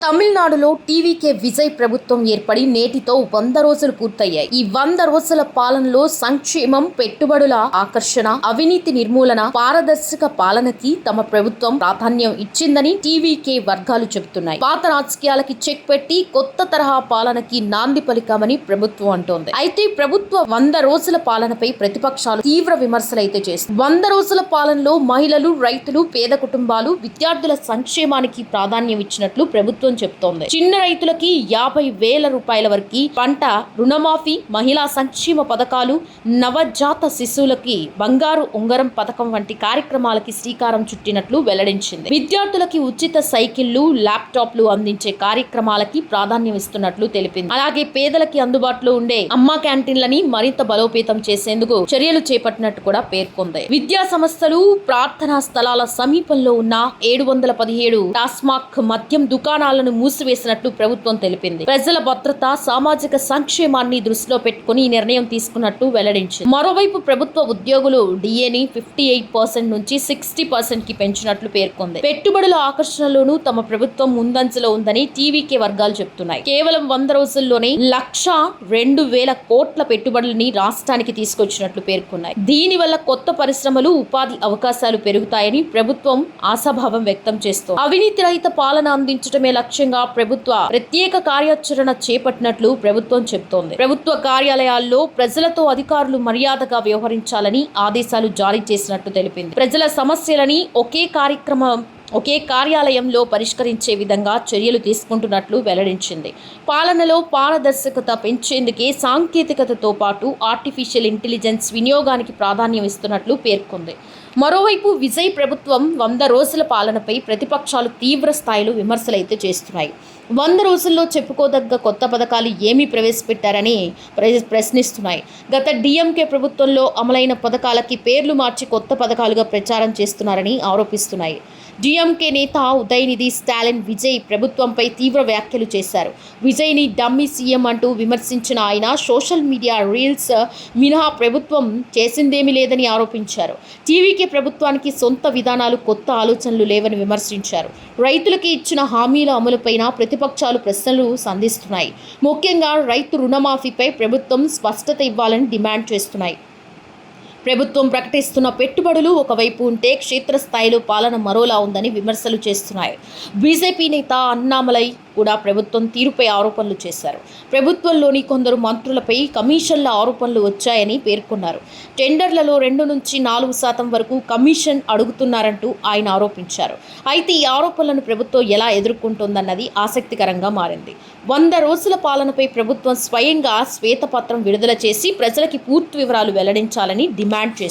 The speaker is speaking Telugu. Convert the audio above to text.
తమిళనాడులో టీవీకే విజయ్ ప్రభుత్వం ఏర్పడి నేటితో 100 రోజులు పూర్తయ్యాయి. ఈ 100 రోజుల పాలనలో సంక్షేమం, పెట్టుబడుల ఆకర్షణ, అవినీతి నిర్మూలన, పారదర్శక పాలనకి తమ ప్రభుత్వం ప్రాధాన్యం ఇచ్చిందని టీవీకే వర్గాలు చెబుతున్నాయి. పాత రాజకీయాలకి చెక్ పెట్టి కొత్త తరహా పాలనకి నాంది పలికామని ప్రభుత్వం అంటోంది. అయితే ప్రభుత్వ 100 రోజుల పాలనపై ప్రతిపక్షాలు తీవ్ర విమర్శలైతే చేస్తాయి. 100 రోజుల పాలనలో మహిళలు, రైతులు, పేద కుటుంబాలు, విద్యార్థుల సంక్షేమానికి ప్రాధాన్యం ఇచ్చినట్లు ప్రభుత్వం చెప్తోంది. చిన్న రైతులకి 50,000 రూపాయల వరకు పంట రుణమాఫీ, మహిళా సంక్షేమ పథకాలు, నవజాత శిశువులకి బంగారు ఉంగరం పథకం వంటి కార్యక్రమాలకి శ్రీకారం చుట్టినట్లు వెల్లడించింది. విద్యార్థులకి ఉచిత సైకిళ్లు, ల్యాప్టాప్లు అందించే కార్యక్రమాలకి ప్రాధాన్యం ఇస్తున్నట్లు తెలిపింది. అలాగే పేదలకి అందుబాటులో ఉండే అమ్మ క్యాంటీన్లని మరింత బలోపేతం చేసేందుకు చర్యలు చేపట్టినట్టు కూడా పేర్కొంది. విద్యా సంస్థలు, ప్రార్థనా స్థలాల సమీపంలో ఉన్న 717 టాస్మాక్ మద్యం దుకాణాలను మూసివేసినట్లు ప్రభుత్వం తెలిపింది. ప్రజల భద్రత, సామాజిక సంక్షేమాన్ని దృష్టిలో పెట్టుకుని ఈ నిర్ణయం తీసుకున్నట్టు వెల్లడించింది. మరోవైపు ప్రభుత్వ ఉద్యోగులు డిఏని 58% నుంచి 60% కి పెంచినట్లు పేర్కొంది. పెట్టుబడుల ఆకర్షణలోనూ తమ ప్రభుత్వం ముందంజలో ఉందని టీవీకే వర్గాలు చెబుతున్నాయి. కేవలం 100 రోజుల్లోనే 1,02,000 కోట్ల పెట్టుబడులని రాష్ట్రానికి తీసుకొచ్చినట్లు పేర్కొన్నాయి. దీనివల్ల కొత్త పరిశ్రమలు, ఉపాధి అవకాశాలు పెరుగుతాయని ప్రభుత్వం ఆశాభావం వ్యక్తం చేస్తోంది. అవినీతి రహిత పాలన అందించడమే లక్ష్యంగా ప్రభుత్వ ప్రత్యేక కార్యాచరణ చేపట్టినట్లు ప్రభుత్వం చెబుతోంది. ప్రభుత్వ కార్యాలయాల్లో ప్రజలతో అధికారులు మర్యాదగా వ్యవహరించాలని ఆదేశాలు జారీ చేసినట్టు తెలిపింది. ప్రజల సమస్యలని ఒకే కార్యాలయంలో పరిష్కరించే విధంగా చర్యలు తీసుకుంటున్నట్లు వెల్లడించింది. పాలనలో పారదర్శకత పెంచేందుకే సాంకేతికతతో పాటు ఆర్టిఫిషియల్ ఇంటెలిజెన్స్ వినియోగానికి ప్రాధాన్యం ఇస్తున్నట్లు పేర్కొంది. మరోవైపు విజయ్ ప్రభుత్వం 100 రోజుల పాలనపై ప్రతిపక్షాలు తీవ్ర స్థాయిలో విమర్శలైతే చేస్తున్నాయి. 100 రోజుల్లో చెప్పుకోదగ్గ కొత్త పథకాలు ఏమీ ప్రవేశపెట్టారని ప్రశ్నిస్తున్నాయి. గత డిఎంకే ప్రభుత్వంలో అమలైన పథకాలకి పేర్లు మార్చి కొత్త పథకాలుగా ప్రచారం చేస్తున్నారని ఆరోపిస్తున్నాయి. డిఎంకే నేత ఉదయనిధి స్టాలిన్ విజయ్ ప్రభుత్వంపై తీవ్ర వ్యాఖ్యలు చేశారు. విజయ్ని డమ్మీ సీఎం అంటూ విమర్శించిన ఆయన సోషల్ మీడియా రీల్స్ మినహా ప్రభుత్వం చేసిందేమీ లేదని ఆరోపించారు. టీవీకే ప్రభుత్వానికి సొంత విధానాలు, కొత్త ఆలోచనలు లేవని విమర్శించారు. రైతులకి ఇచ్చిన హామీల అమలుపైన ప్రతిపక్షాలు ప్రశ్నలు సంధిస్తున్నాయి. ముఖ్యంగా రైతు రుణమాఫీపై ప్రభుత్వం స్పష్టత ఇవ్వాలని డిమాండ్ చేస్తున్నాయి. ప్రభుత్వం ప్రకటిస్తున్న పెట్టుబడులు ఒకవైపు ఉంటే క్షేత్రస్థాయిలో పాలన మరోలా ఉందని విమర్శలు చేస్తున్నాయి. బీజేపీ నేత అన్నామలై కూడా ప్రభుత్వం తీరుపై ఆరోపణలు చేశారు. ప్రభుత్వంలోని కొందరు మంత్రులపై కమిషన్ల ఆరోపణలు వచ్చాయని పేర్కొన్నారు. టెండర్లలో 2 నుంచి 4% వరకు కమిషన్ అడుగుతున్నారంటూ ఆయన ఆరోపించారు. అయితే ఈ ఆరోపణలను ప్రభుత్వం ఎలా ఎదుర్కొంటోందన్నది ఆసక్తికరంగా మారింది. 100 రోజుల పాలనపై ప్రభుత్వం స్వయంగా శ్వేతపత్రం విడుదల చేసి ప్రజలకి పూర్తి వివరాలు వెల్లడించాలని డిమాండ్ చేస్తుంది.